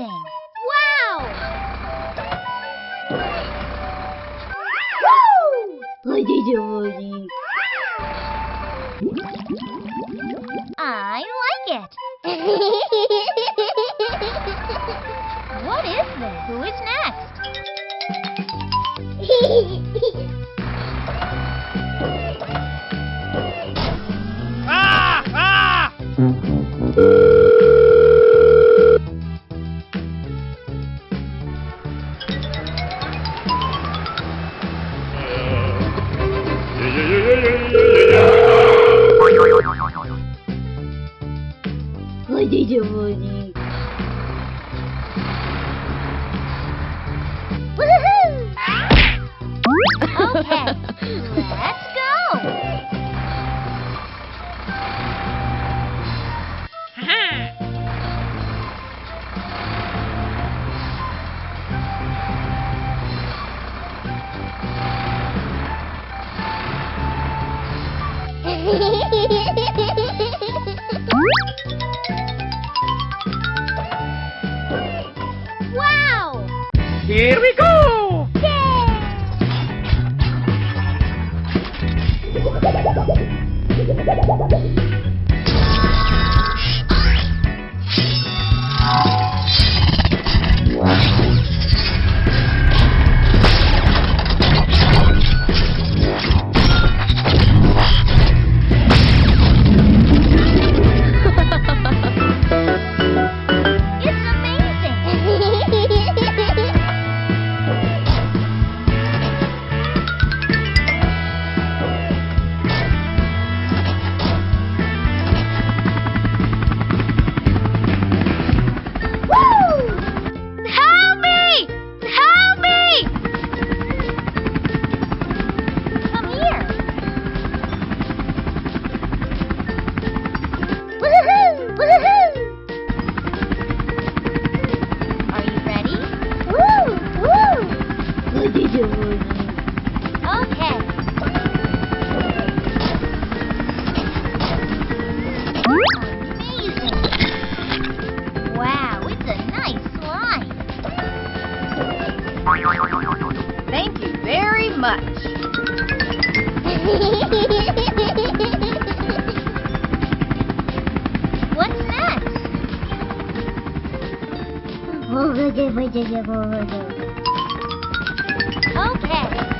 amazing! Wow! I like it. What is this? Who is next? Ah! Ah! Woohoo! Okay, let's go. Wow! Here we go! It's amazing! Woo! Help me! Help me! Come here. Woohoo! Woohoo! Are you ready? Woo! Woo! Okay. Amazing! Wow, it's a nice slide. Thank you very much. What's next? Okay.